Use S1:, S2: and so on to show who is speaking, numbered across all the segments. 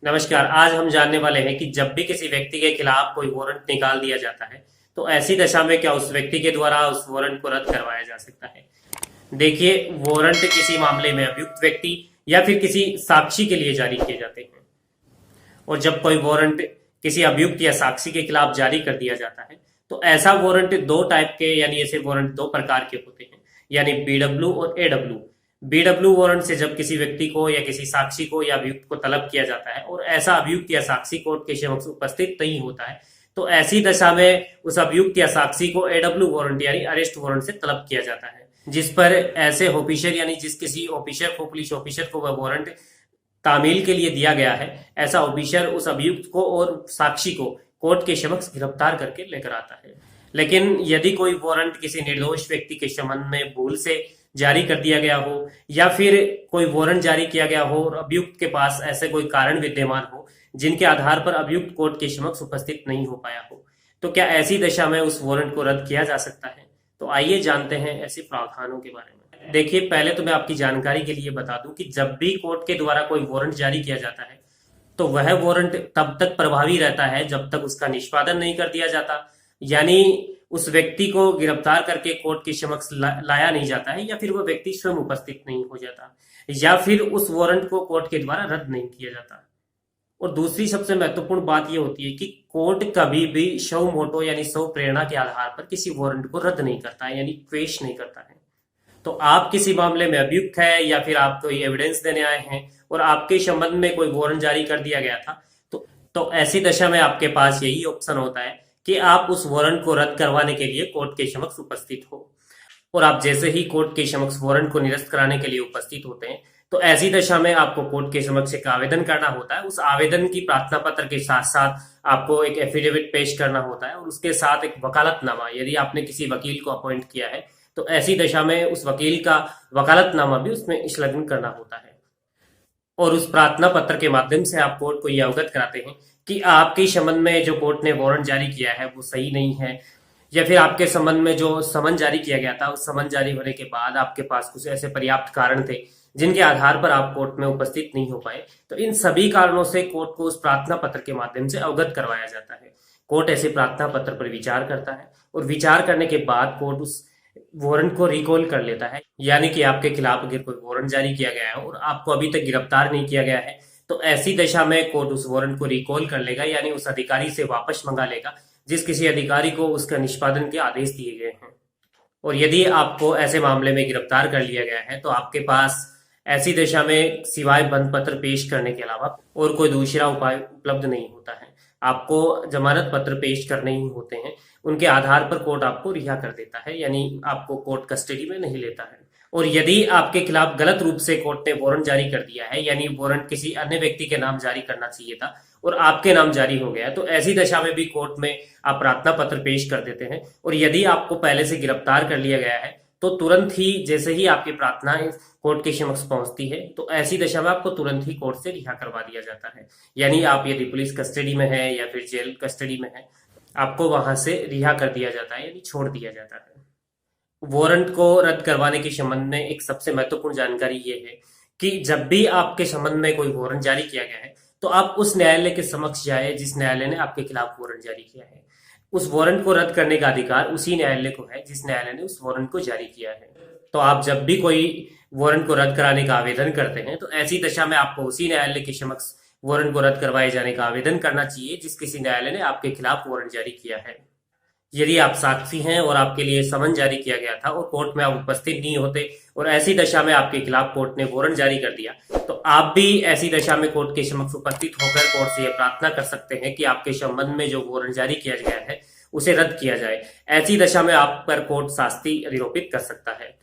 S1: नमस्कार। आज हम जानने वाले हैं कि जब भी किसी व्यक्ति के खिलाफ कोई वारंट निकाल दिया जाता है तो ऐसी दशा में क्या उस व्यक्ति के द्वारा उस वारंट को रद्द करवाया जा सकता है। देखिए, वारंट किसी मामले में अभियुक्त व्यक्ति या फिर किसी साक्षी के लिए जारी किए जाते हैं। और जब कोई वारंट किसी अभियुक्त या साक्षी के खिलाफ जारी कर दिया जाता है तो ऐसा वारंट दो टाइप के यानी ऐसे वारंट दो प्रकार के होते हैं, यानी बीडब्ल्यू और एडब्ल्यू। बीडब्ल्यू वारंट से जब किसी व्यक्ति को या किसी साक्षी को या अभियुक्त को तलब किया जाता है और ऐसा अभियुक्त या साक्षी कोर्ट के समक्ष उपस्थित नहीं होता है तो ऐसी दशा में उस अभियुक्त या साक्षी को एडब्ल्यू वारंट यानी अरेस्ट वारंट से तलब किया जाता है, जिस पर ऐसे ऑफिसर यानी जिस किसी ऑफिसर को, पुलिस ऑफिसर को वह वारंट तामील के लिए दिया गया है, ऐसा ऑफिसर उस अभियुक्त को और साक्षी को कोर्ट के समक्ष गिरफ्तार करके लेकर आता है। लेकिन यदि कोई वारंट किसी निर्दोष व्यक्ति के संबंध में भूल से जारी कर दिया गया हो या फिर कोई वारंट जारी किया गया हो और अभियुक्त के पास ऐसे कोई कारण विद्यमान हो जिनके आधार पर अभियुक्त कोर्ट के समक्ष उपस्थित नहीं हो पाया हो, तो क्या ऐसी दशा में उस वारंट को रद्द किया जा सकता है। तो आइए जानते हैं ऐसे प्रावधानों के बारे में। देखिए, पहले तो मैं आपकी जानकारी के लिए बता दूं कि जब भी कोर्ट के द्वारा कोई वारंट जारी किया जाता है तो वह वारंट तब तक प्रभावी रहता है जब तक उसका निष्पादन नहीं कर दिया जाता, यानी उस व्यक्ति को गिरफ्तार करके कोर्ट के समक्ष लाया नहीं जाता है, या फिर वह व्यक्ति स्वयं उपस्थित नहीं हो जाता, या फिर उस वारंट को कोर्ट के द्वारा रद्द नहीं किया जाता। और दूसरी सबसे महत्वपूर्ण बात यह होती है कि कोर्ट कभी भी शव मोटो यानी शव प्रेरणा के आधार पर किसी वारंट को रद्द नहीं करता है, यानी क्वेश नहीं करता है। तो आप किसी मामले में अभियुक्त है या फिर आप कोई एविडेंस देने आए हैं और आपके संबंध में कोई वारंट जारी कर दिया गया था तो ऐसी दशा में आपके पास यही ऑप्शन होता है कि आप उस वारंट को रद्द करवाने के लिए कोर्ट के समक्ष उपस्थित हो। और आप जैसे ही कोर्ट के समक्ष वारंट को निरस्त कराने के लिए उपस्थित होते हैं तो ऐसी दशा में आपको कोर्ट के समक्ष एक आवेदन करना होता है। उस आवेदन की प्रार्थना पत्र के साथ साथ आपको एक एफिडेविट पेश करना होता है और उसके साथ एक वकालतनामा, यदि आपने किसी वकील को अपॉइंट किया है तो ऐसी दशा में उस वकील का वकालतनामा भी उसमें संलग्न करना होता है। और उस प्रार्थना पत्र के माध्यम से आप कोर्ट को यह अवगत कराते हैं कि आपके संबंध में जो कोर्ट ने वारंट जारी किया है वो सही नहीं है, या फिर आपके संबंध में जो समन जारी किया गया था उस समन जारी होने के बाद आपके पास कुछ ऐसे पर्याप्त कारण थे जिनके आधार पर आप कोर्ट में उपस्थित नहीं हो पाए। तो इन सभी कारणों से कोर्ट को उस प्रार्थना पत्र के माध्यम से अवगत करवाया जाता है। कोर्ट ऐसे प्रार्थना पत्र पर विचार करता है और विचार करने के बाद कोर्ट उस वारंट को रिकॉल कर लेता है, यानी कि आपके खिलाफ अगर कोई वारंट जारी किया गया है और आपको अभी तक गिरफ्तार नहीं किया गया है तो ऐसी दशा में कोर्ट उस वारंट को रिकॉल कर लेगा, यानी उस अधिकारी से वापस मंगा लेगा जिस किसी अधिकारी को उसका निष्पादन के आदेश दिए गए हैं। और यदि आपको ऐसे मामले में गिरफ्तार कर लिया गया है तो आपके पास ऐसी दशा में सिवाय बंद पत्र पेश करने के अलावा और कोई दूसरा उपाय उपलब्ध नहीं होता है। आपको जमानत पत्र पेश करने ही होते हैं, उनके आधार पर कोर्ट आपको रिहा कर देता है, यानी आपको कोर्ट कस्टडी में नहीं लेता है। और यदि आपके खिलाफ गलत रूप से कोर्ट ने वारंट जारी कर दिया है, यानी वारंट किसी अन्य व्यक्ति के नाम जारी करना चाहिए था और आपके नाम जारी हो गया, तो ऐसी दशा में भी कोर्ट में आप प्रार्थना पत्र पेश कर देते हैं। और यदि आपको पहले से गिरफ्तार कर लिया गया है तो तुरंत ही जैसे ही आपकी प्रार्थना कोर्ट के समक्ष पहुंचती है तो ऐसी दशा में आपको तुरंत ही कोर्ट से रिहा करवा दिया जाता है, यानी आप यदि पुलिस कस्टडी में है या फिर जेल कस्टडी में है आपको वहां से रिहा कर दिया जाता है, यानी छोड़ दिया जाता है। वारंट को रद्द करवाने के संबंध में एक सबसे महत्वपूर्ण जानकारी ये है कि जब भी आपके संबंध में कोई वारंट जारी किया गया है तो आप उस न्यायालय के समक्ष जाए जिस न्यायालय ने आपके खिलाफ वारंट जारी किया है। उस वारंट को रद्द करने का अधिकार उसी न्यायालय को है जिस न्यायालय ने उस वारंट को जारी किया है। तो आप जब भी कोई वारंट को रद्द कराने का आवेदन करते हैं तो ऐसी दशा में आपको उसी न्यायालय के समक्ष वारंट को रद्द करवाए जाने का आवेदन करना चाहिए जिस किसी न्यायालय ने आपके खिलाफ वारंट जारी किया है। यदि आप साक्षी हैं और आपके लिए समन जारी किया गया था और कोर्ट में आप उपस्थित नहीं होते और ऐसी दशा में आपके खिलाफ कोर्ट ने वारंट जारी कर दिया तो आप भी ऐसी दशा में कोर्ट के समक्ष उपस्थित होकर कोर्ट से यह प्रार्थना कर सकते हैं कि आपके संबंध में जो वारंट जारी किया गया है उसे रद्द किया जाए। ऐसी दशा में आप पर कोर्ट शास्ति निरूपित कर सकता है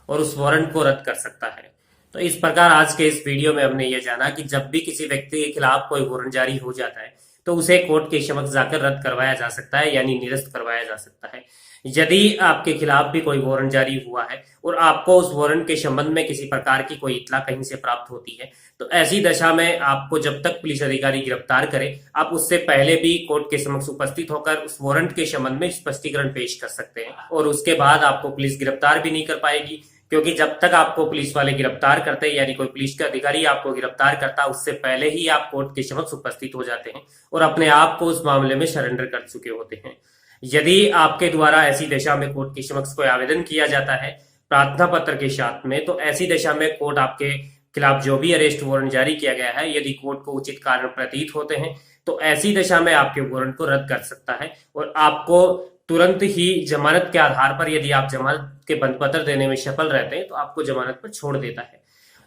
S1: और उस वारंट को रद्द कर सकता है। तो इस प्रकार आज के इस वीडियो में हमने यह जाना कि जब भी किसी व्यक्ति के खिलाफ कोई वारंट जारी हो जाता है तो उसे कोर्ट के समक्ष जाकर रद्द करवाया जा सकता है, यानी निरस्त करवाया जा सकता है। यदि आपके खिलाफ भी कोई वारंट जारी हुआ है और आपको उस वारंट के संबंध में किसी प्रकार की कोई इत्तला कहीं से प्राप्त होती है तो ऐसी दशा में आपको जब तक पुलिस अधिकारी गिरफ्तार करे आप उससे पहले भी कोर्ट के समक्ष उपस्थित होकर उस वारंट के संबंध में स्पष्टीकरण पेश कर सकते हैं और उसके बाद आपको पुलिस गिरफ्तार भी नहीं कर पाएगी, क्योंकि जब तक आपको पुलिस वाले गिरफ्तार करते हैं, यानी कोई पुलिस का अधिकारी आपको गिरफ्तार करता है, उससे पहले ही आप कोर्ट के समक्ष उपस्थित हो जाते हैं और अपने आप को उस मामले में सरेंडर कर चुके होते हैं। यदि आपके द्वारा ऐसी दशा में कोर्ट के समक्ष कोई आवेदन किया जाता है प्रार्थना पत्र के साथ में, तो ऐसी दशा में कोर्ट आपके खिलाफ जो भी अरेस्ट वारंट जारी किया गया है, यदि कोर्ट को उचित कारण प्रतीत होते हैं, तो ऐसी दशा में आपके वारंट को रद्द कर सकता है और आपको तुरंत ही जमानत के आधार पर, यदि आप जमानत के बंद पत्र देने में सफल रहते हैं, तो आपको जमानत पर छोड़ देता है।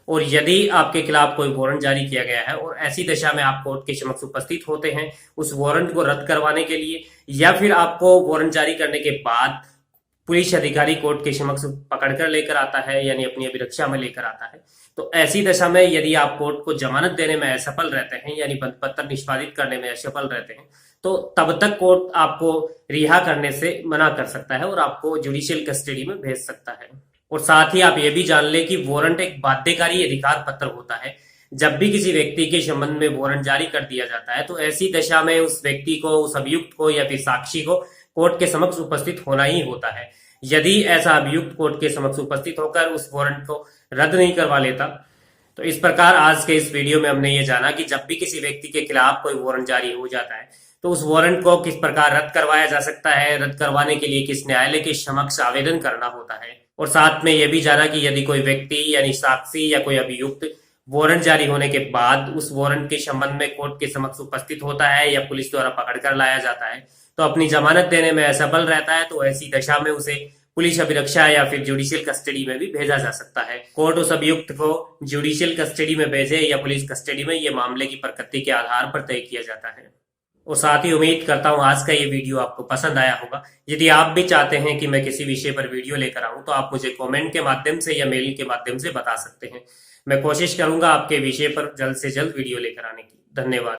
S1: और यदि आपके खिलाफ कोई वारंट जारी किया गया है और ऐसी दशा में आप कोर्ट के समक्ष उपस्थित होते हैं उस वारंट को रद्द करवाने के लिए, या फिर आपको वारंट जारी करने के बाद पुलिस अधिकारी कोर्ट के समक्ष पकड़कर लेकर आता है, यानी अपनी अभिरक्षा में लेकर आता है, तो ऐसी दशा में यदि आप कोर्ट को जमानत देने में असफल रहते हैं, यानी बंद पत्र निष्पादित करने में असफल रहते हैं, तो तब तक कोर्ट आपको रिहा करने से मना कर सकता है और आपको जुडिशियल कस्टडी में भेज सकता है। और साथ ही आप ये भी जान लें कि वारंट एक बाध्यकारी अधिकार पत्र होता है। जब भी किसी व्यक्ति के संबंध में वारंट जारी कर दिया जाता है, तो ऐसी दशा में उस व्यक्ति को, उस अभियुक्त को या फिर साक्षी को कोर्ट के समक्ष उपस्थित होना ही होता है। यदि ऐसा अभियुक्त कोर्ट के समक्ष उपस्थित होकर उस वारंट को रद्द नहीं करवा लेता, तो इस प्रकार आज के इस वीडियो में हमने ये जाना कि जब भी किसी व्यक्ति के खिलाफ कोई वारंट जारी हो जाता है, तो उस वारंट को किस प्रकार रद्द करवाया जा सकता है, रद्द करवाने के लिए किस न्यायालय के समक्ष आवेदन करना होता है। और साथ में यह भी जाना कि यदि कोई व्यक्ति यानी साक्षी या कोई अभियुक्त वारंट जारी होने के बाद उस वारंट के संबंध में कोर्ट के समक्ष उपस्थित होता है या पुलिस द्वारा पकड़कर लाया जाता है, तो अपनी जमानत देने में असफल रहता है, तो ऐसी दशा में उसे पुलिस अभिरक्षा या फिर जुडिशियल कस्टडी में भी भेजा जा सकता है। कोर्ट उस अभियुक्त को जुडिशियल कस्टडी में भेजे या पुलिस कस्टडी में, ये मामले की प्रकृति के आधार पर तय किया जाता है। और साथ ही उम्मीद करता हूं आज का ये वीडियो आपको पसंद आया होगा। यदि आप भी चाहते हैं कि मैं किसी विषय पर वीडियो लेकर आऊं, तो आप मुझे कमेंट के माध्यम से या मेल के माध्यम से बता सकते हैं। मैं कोशिश करूंगा आपके विषय पर जल्द से जल्द वीडियो लेकर आने की। धन्यवाद।